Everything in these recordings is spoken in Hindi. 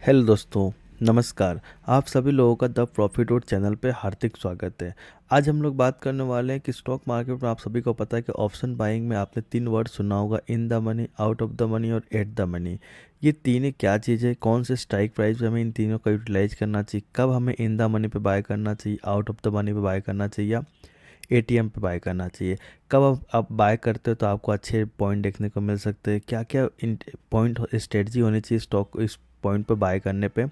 हेलो दोस्तों, नमस्कार। आप सभी लोगों का द प्रॉफिट वुड चैनल पे हार्दिक स्वागत है। आज हम लोग बात करने वाले हैं कि स्टॉक मार्केट में आप सभी को पता है कि ऑप्शन बाइंग में आपने 3 वर्ड सुना होगा, in the money, out of the money और एट द मनी। ये तीनों क्या चीज़ है, कौन से स्ट्राइक प्राइस पे हमें इन तीनों का यूटिलाइज करना चाहिए, कब हमें इन द मनी पे बाय करना चाहिए, आउट ऑफ द मनी पे बाय करना चाहिए या एटीएम पे बाय करना चाहिए। कब आप बाय करते हो तो आपको अच्छे पॉइंट देखने को मिल सकते हैं, क्या क्या पॉइंट स्ट्रेटजी होनी चाहिए स्टॉक इस पॉइंट पर बाय करने पे,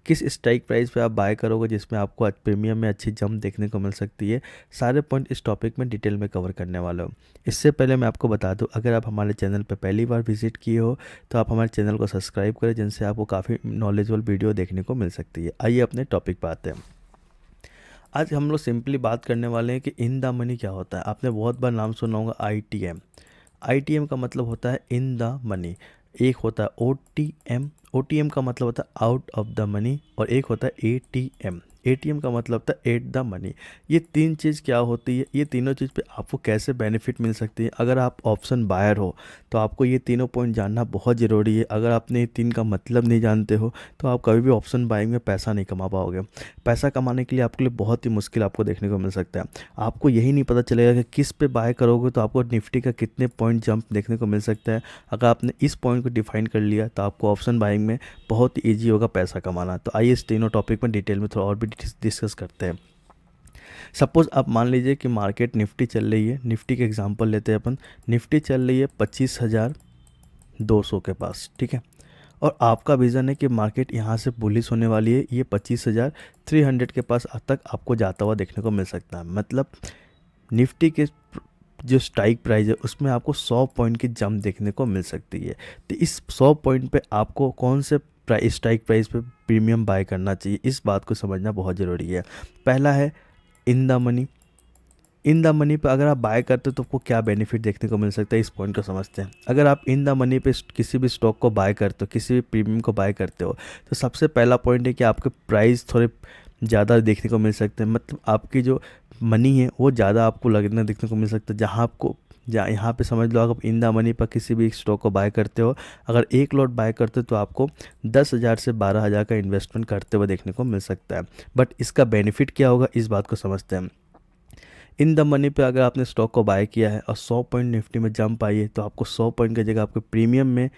किस स्ट्राइक प्राइस पे आप बाय करोगे जिसमें आपको प्रीमियम में अच्छी जंप देखने को मिल सकती है। सारे पॉइंट इस टॉपिक में डिटेल में कवर करने वाला हूँ। इससे पहले मैं आपको बता दूं, अगर आप हमारे चैनल पर पहली बार विजिट किए हो तो आप हमारे चैनल को सब्सक्राइब करें, जिनसे आपको काफ़ी नॉलेजेबल वीडियो देखने को मिल सकती है। आइए अपने टॉपिक पर आते हैं। आज हम लोग सिंपली बात करने वाले हैं कि इन द मनी क्या होता है। आपने बहुत बार नाम सुना होगा आईटीएम। आईटीएम का मतलब होता है इन द मनी। एक होता है ओटीएम। ओटीएम का मतलब होता है आउट ऑफ द मनी, और एक होता है एटीएम। एटीएम का मतलब होता है एट द मनी। ये तीन चीज़ क्या होती है, ये तीनों चीज़ पे आपको कैसे बेनिफिट मिल सकती है। अगर आप ऑप्शन बायर हो तो आपको ये तीनों पॉइंट जानना बहुत ज़रूरी है। अगर आपने ये तीन का मतलब नहीं जानते हो तो आप कभी भी ऑप्शन बाइंग में पैसा नहीं कमा पाओगे। पैसा कमाने के लिए आपके लिए बहुत ही मुश्किल आपको देखने को मिल सकता है। आपको यही नहीं पता चलेगा कि किस पे बाय करोगे तो आपको निफ्टी का कितने पॉइंट जंप देखने को मिल सकता है। अगर आपने इस पॉइंट को डिफाइन कर लिया तो आपको ऑप्शन बाइंग में बहुत ही ईजी होगा पैसा कमाना। तो आइए इस तीनों टॉपिक में डिटेल में थोड़ा और भी डिस्कस करते हैं। सपोज आप मान लीजिए कि मार्केट निफ्टी चल रही है, निफ्टी के एग्जांपल लेते हैं अपन। निफ्टी चल रही है 25,200 के पास, ठीक है। और आपका विज़न है कि मार्केट यहाँ से बुलिश होने वाली है, ये 25,300 के पास तक आपको जाता हुआ देखने को मिल सकता है। मतलब निफ्टी के जो स्ट्राइक प्राइस है उसमें आपको 100 पॉइंट की जंप देखने को मिल सकती है। तो इस 100 पॉइंट पे आपको कौन से स्ट्राइक प्राइस पे प्रीमियम बाय करना चाहिए, इस बात को समझना बहुत ज़रूरी है। पहला है in the money. In the money पे अगर आप बाय करते हो तो आपको क्या बेनिफिट देखने को मिल सकता है, इस पॉइंट को समझते हैं। अगर आप इन द मनी पे किसी भी स्टॉक को बाय करते हो, किसी भी प्रीमियम को बाय करते हो, तो सबसे पहला पॉइंट है कि आपके प्राइस थोड़े ज़्यादा देखने को मिल सकते हैं। मतलब आपकी जो मनी है वो ज़्यादा आपको लगना देखने को मिल सकता है। जहाँ यहाँ पे समझ लो, अगर आप इन द मनी पर किसी भी स्टॉक को बाय करते हो, अगर एक लॉट बाय करते हो तो आपको 10,000 से 12,000 का इन्वेस्टमेंट करते हुए देखने को मिल सकता है। बट इसका बेनिफिट क्या होगा, इस बात को समझते हैं। इन द मनी पे अगर आपने स्टॉक को बाय किया है और 100 पॉइंट निफ्टी में जंप आई है तो आपको 100 पॉइंट की जगह आपको प्रीमियम में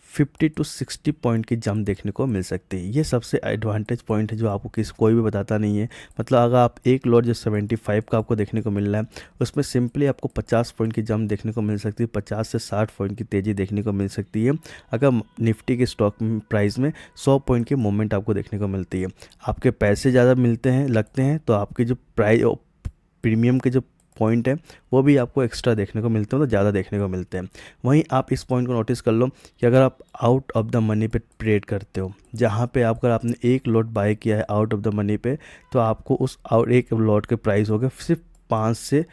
50 टू 60 पॉइंट की जंप देखने को मिल सकती है। ये सबसे एडवांटेज पॉइंट है जो आपको कोई भी बताता नहीं है। मतलब अगर आप एक लॉट जो 75 का आपको देखने को मिल रहा है, उसमें सिंपली आपको 50 पॉइंट की जंप देखने को मिल सकती है। 50 से 60 पॉइंट की तेज़ी देखने को मिल सकती है अगर निफ्टी के स्टॉक प्राइस में 100 पॉइंट की मूवमेंट आपको देखने को मिलती है। आपके पैसे ज़्यादा मिलते हैं लगते हैं तो आपके जो प्राइस प्रीमियम के जो पॉइंट है वो भी आपको एक्स्ट्रा देखने को मिलते हैं, तो ज़्यादा देखने को मिलते हैं। वहीं आप इस पॉइंट को नोटिस कर लो कि अगर आप आउट ऑफ द मनी पे ट्रेड करते हो, जहाँ पे अगर आपने एक लॉट बाय किया है आउट ऑफ द मनी पे, तो आपको उस एक लॉट के प्राइस हो गए सिर्फ 5 से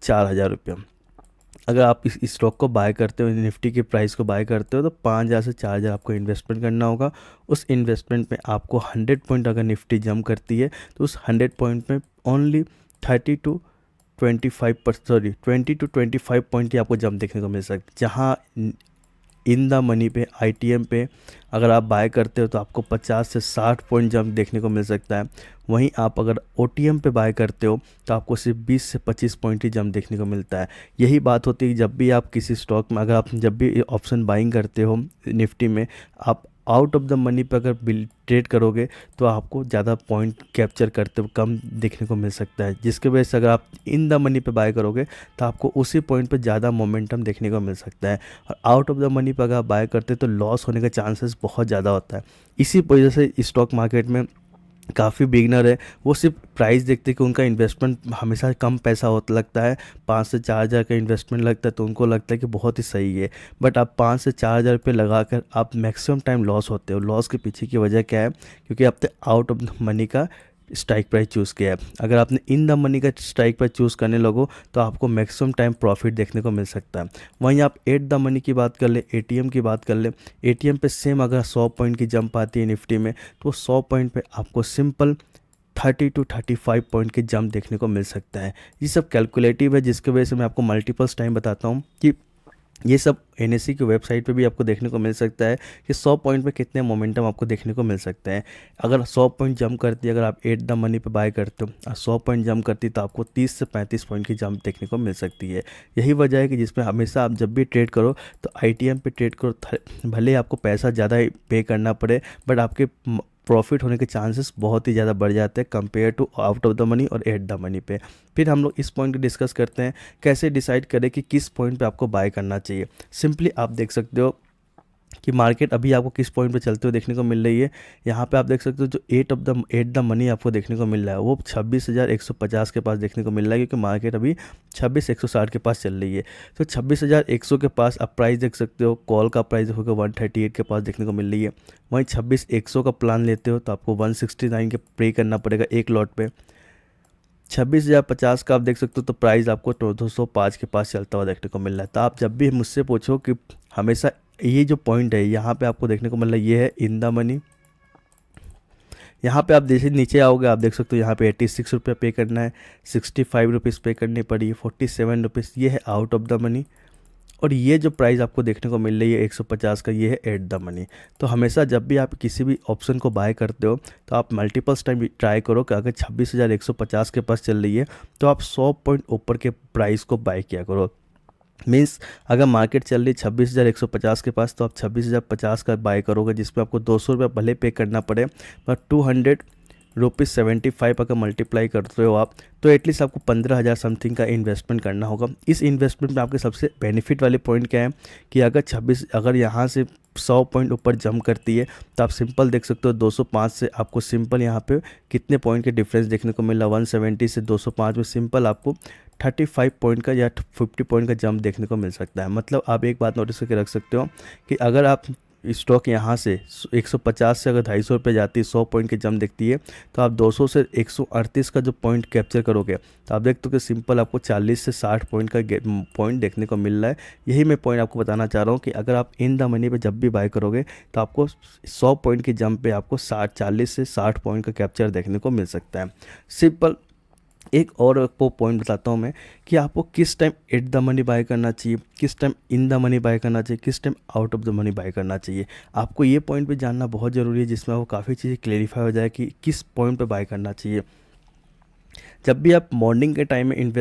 4 हज़ार रुपये। अगर आप इस स्टॉक को बाय करते हो, निफ्टी के प्राइस को बाय करते हो, तो 5,000 से 4,000 आपको इन्वेस्टमेंट करना होगा। उस इन्वेस्टमेंट में आपको 100 पॉइंट अगर निफ्टी जंप करती है तो उस 100 पॉइंट में ओनली 20 टू 25 पॉइंट की आपको जंप देखने को मिल सकती है। जहाँ इन द मनी पे आईटीएम पे अगर आप बाय करते हो तो आपको 50 से 60 पॉइंट जंप देखने को मिल सकता है। वहीं आप अगर ओटीएम पे बाय करते हो तो आपको सिर्फ 20 से 25 पॉइंट ही जंप देखने को मिलता है। यही बात होती है कि जब भी आप किसी स्टॉक में, अगर आप जब भी ऑप्शन बाइंग करते हो निफ्टी में, आप आउट ऑफ द मनी पर अगर ट्रेड करोगे तो आपको ज़्यादा पॉइंट कैप्चर करते हुए कम देखने को मिल सकता है, जिसके वजह से अगर आप इन द मनी पे बाय करोगे तो आपको उसी पॉइंट पे ज़्यादा मोमेंटम देखने को मिल सकता है। और आउट ऑफ द मनी पे अगर आप बाय करते तो लॉस होने का चांसेस बहुत ज़्यादा होता है। इसी वजह से स्टॉक मार्केट में काफ़ी बिगनर है, वो सिर्फ प्राइस देखते कि उनका इन्वेस्टमेंट हमेशा कम पैसा होता लगता है, 5 से 4 हज़ार का इन्वेस्टमेंट लगता है तो उनको लगता है कि बहुत ही सही है। बट आप 5 से 4 हज़ार रुपये लगा कर आप मैक्सिमम टाइम लॉस होते हो। लॉस के पीछे की वजह क्या है, क्योंकि आपने आउट ऑफ द मनी का स्ट्राइक प्राइस चूज़ किया है। अगर आपने इन द मनी का स्ट्राइक प्राइस चूज़ करने लगो तो आपको मैक्सिमम टाइम प्रॉफिट देखने को मिल सकता है। वहीं आप एट द मनी की बात कर ले, एटीएम की बात कर ले, एटीएम पे सेम अगर 100 पॉइंट की जंप आती है निफ्टी में तो 100 पॉइंट पे आपको सिंपल 30 टू 35 पॉइंट की जंप देखने को मिल सकता है। ये सब कैलकुलेटिव है, जिसकी वजह से मैं आपको मल्टीपल्स टाइम बताता हूँ कि ये सब एनएससी की वेबसाइट पे भी आपको देखने को मिल सकता है कि 100 पॉइंट पे कितने मोमेंटम आपको देखने को मिल सकते हैं। अगर 100 पॉइंट जंप करती है, अगर आप एट द मनी पे बाय करते हो और 100 पॉइंट जंप करती है तो आपको 30 से 35 पॉइंट की जंप देखने को मिल सकती है। यही वजह है कि जिसमें हमेशा आप जब भी ट्रेड करो तो आईटीएम पे ट्रेड करो। भले आपको पैसा ज़्यादा पे करना पड़े, बट आपके प्रॉफिट होने के चांसेस बहुत ही ज़्यादा बढ़ जाते हैं compare to out of the money और एट द मनी पे। फिर हम लोग इस पॉइंट को डिस्कस करते हैं, कैसे डिसाइड करें कि किस पॉइंट पे आपको बाय करना चाहिए। सिंपली आप देख सकते हो कि मार्केट अभी आपको किस पॉइंट पे चलते हुए देखने को मिल रही है। यहाँ पे आप देख सकते हो जो एट द मनी आपको देखने को मिल रहा है वो 26,150 के पास देखने को मिल रहा है, क्योंकि मार्केट अभी 26,160 के पास चल रही है। तो 26,100 के पास आप प्राइस देख सकते हो, कॉल का प्राइस होगा 138 के पास देखने को मिल रही है। वहीं 26,100 का प्लान लेते हो तो आपको 169 के पे करना पड़ेगा एक लॉट पे। 26,050 का आप देख सकते हो तो प्राइस आपको 205 के पास चलता हुआ देखने को मिल रहा है। तो आप जब भी मुझसे पूछो कि हमेशा ये जो पॉइंट है यहाँ पे आपको देखने को मिल रहा है, ये है इन द मनी। यहाँ पे आप जैसे नीचे आओगे आप देख सकते हो यहाँ पे 86 रुपये पे करना है, 65 रुपीज़ पे करनी पड़ी, 47 रुपीज़ ये है आउट ऑफ द मनी। और ये जो प्राइस आपको देखने को मिल रही है 150 का, ये है एट द मनी। तो हमेशा जब भी आप किसी भी ऑप्शन को बाय करते हो तो आप मल्टीपल्स टाइम ट्राई करो कि अगर 26,150 के पास चल रही है तो आप 100 पॉइंट ऊपर के प्राइस को बाय किया करो। मीन्स अगर मार्केट चल रही 26,150 के पास तो आप 26,050 का बाय करोगे, जिसमें आपको 200 रुपये भले पे करना पड़े, पर 200 रुपीज़ 75 अगर मल्टीप्लाई करते हो आप तो एटलीस्ट आपको 15,000 समथिंग का इन्वेस्टमेंट करना होगा। इस इन्वेस्टमेंट में आपके सबसे बेनिफिट वाले पॉइंट क्या है कि अगर यहाँ से 100 पॉइंट ऊपर जंप करती है तो आप सिंपल देख सकते हो 205 से आपको सिंपल यहाँ पे कितने पॉइंट के डिफरेंस देखने को मिला, 170 से 205 में सिंपल आपको 35 पॉइंट का या 50 पॉइंट का जंप देखने को मिल सकता है। मतलब आप एक बात नोटिस करके रख सकते हो कि अगर आप स्टॉक यहाँ से 150 से अगर 250 रुपये जाती है, 100 पॉइंट की जंप दिखती है, तो आप 200 से 138 का जो पॉइंट कैप्चर करोगे तो आप देखते हो कि सिंपल आपको 40 से 60 पॉइंट का पॉइंट देखने को मिल रहा है। यही मैं पॉइंट आपको बताना चाह रहा हूँ कि अगर आप इन द मनी पे जब भी बाय करोगे तो आपको 100 पॉइंट की जंप पे आपको 40 से 60 पॉइंट का कैप्चर देखने को मिल सकता है। सिंपल एक और आपको पॉइंट बताता हूँ मैं कि आपको किस time eight the money by करना चाहिए, किस time in the money by करना चाहिए, किस time out of the money by करना चाहिए। आपको ये पॉइंट भी जानना बहुत ज़रूरी है, जिसमें आपको काफ़ी चीज़ें क्लेरिफाई हो जाए कि किस पॉइंट पे बाय करना चाहिए। जब भी आप मॉर्निंग के टाइम में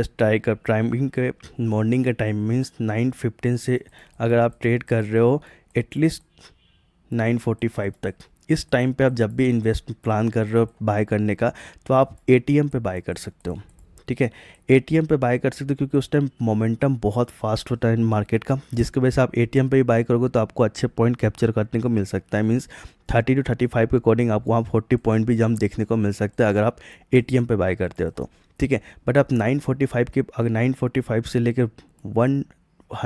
मॉर्निंग के टाइम मीन्स 9:15 से अगर आप ट्रेड कर रहे हो एटलीस्ट 9:45 तक, इस टाइम पे आप जब भी इन्वेस्ट प्लान कर रहे हो बाय करने का तो आप एटीएम पे बाय कर सकते हो। ठीक है, एटीएम पे बाय कर सकते हो क्योंकि उस टाइम मोमेंटम बहुत फास्ट होता है मार्केट का, जिसकी वजह से आप एटीएम पे ही बाय करोगे तो आपको अच्छे पॉइंट कैप्चर करने को मिल सकता है। मीन्स 30 to 35 के अकॉर्डिंग आपको वहाँ 40 पॉइंट भी जंप देखने को मिल सकता है अगर आप एटीएम पे बाय करते हो तो। ठीक है, बट आप 9:45 से लेकर 1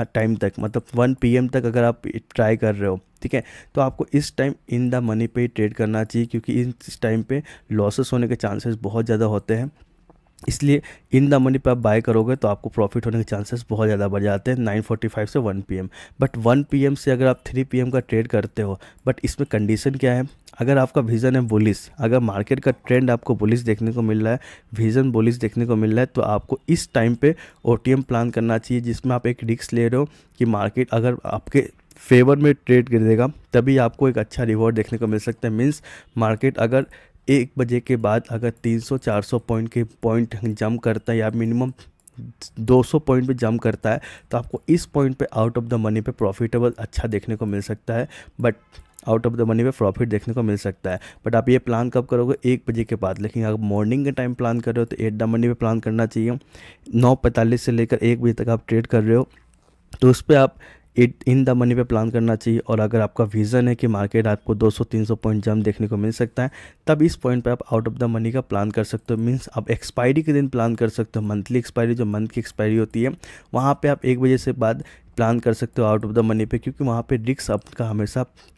टाइम तक, मतलब 1 PM तक अगर आप ट्राई कर रहे हो, ठीक है, तो आपको इस टाइम इन द मनी पे ही ट्रेड करना चाहिए, क्योंकि इस टाइम पे लॉसेस होने के चांसेस बहुत ज़्यादा होते हैं। इसलिए इन द मनी पे आप बाय करोगे तो आपको प्रॉफिट होने के चांसेस बहुत ज़्यादा बढ़ जाते हैं 9:45 से 1 PM। बट 1 PM से अगर आप 3 PM का ट्रेड करते हो, बट इसमें कंडीशन क्या है, अगर आपका विज़न है बुलिश, अगर मार्केट का ट्रेंड आपको बुलिश देखने को मिल रहा है, विज़न बुलिश देखने को मिल रहा है, तो आपको इस टाइम पे ओटीएम प्लान करना चाहिए, जिसमें आप एक रिस्क ले रहे हो कि मार्केट अगर आपके फेवर में ट्रेड करेगा तभी आपको एक अच्छा रिवॉर्ड देखने को मिल सकता है। मीन्स मार्केट अगर 1 बजे के बाद अगर 300-400 पॉइंट जंप करता है या मिनिमम 200 पॉइंट पे जंप करता है तो आपको इस पॉइंट पे आउट ऑफ द मनी पे प्रॉफिटेबल अच्छा देखने को मिल सकता है। But out of the money पे प्रॉफिट देखने को मिल सकता है। बट आप ये प्लान कब करोगे, 1 बजे के बाद। लेकिन अगर मॉर्निंग के टाइम प्लान कर रहे हो तो एट द मनी पे प्लान करना चाहिए। 9:45 से लेकर 1 बजे तक आप ट्रेड कर रहे हो तो उस पर आप इन द मनी पे प्लान करना चाहिए। और अगर आपका विज़न है कि मार्केट आपको 200-300 पॉइंट जंप देखने को मिल सकता है, तब इस पॉइंट पे आप आउट ऑफ द मनी का प्लान कर सकते हो। मींस आप एक्सपायरी के दिन प्लान कर सकते हो, मंथली एक्सपायरी, जो मंथ की एक्सपायरी होती है वहाँ पे आप 1 बजे से बाद प्लान कर सकते हो आउट ऑफ द मनी पे, क्योंकि वहाँ पे रिस्क आपका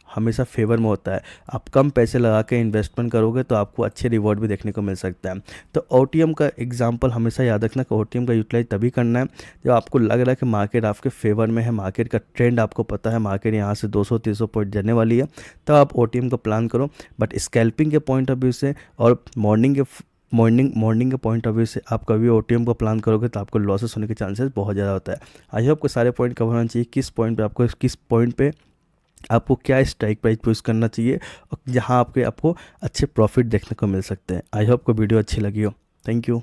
हमेशा फेवर में होता है। आप कम पैसे लगा के इन्वेस्टमेंट करोगे तो आपको अच्छे रिवॉर्ड भी देखने को मिल सकता है। तो ओटीएम का एग्जांपल हमेशा याद रखना कि ओटीएम का यूटिलाइज तभी करना है जब आपको लग रहा है कि मार्केट आपके फेवर में है, मार्केट का ट्रेंड आपको पता है, मार्केट यहाँ से 200-300 पॉइंट जाने वाली है, तब आप ओटीएम का प्लान करो। बट स्कैल्पिंग के पॉइंट ऑफ व्यू से और मॉर्निंग के पॉइंट ऑफ व्यू से आप कभी ओटीएम का प्लान करोगे तो आपको लॉसेस होने के चांसेस बहुत ज़्यादा होता है। आई होप को सारे पॉइंट कवर होना चाहिए, किस पॉइंट पे आपको क्या स्ट्राइक प्राइस यूज़ करना चाहिए और जहां आपको अच्छे प्रॉफिट देखने को मिल सकते हैं। आई होप को वीडियो अच्छी लगी हो। Thank you.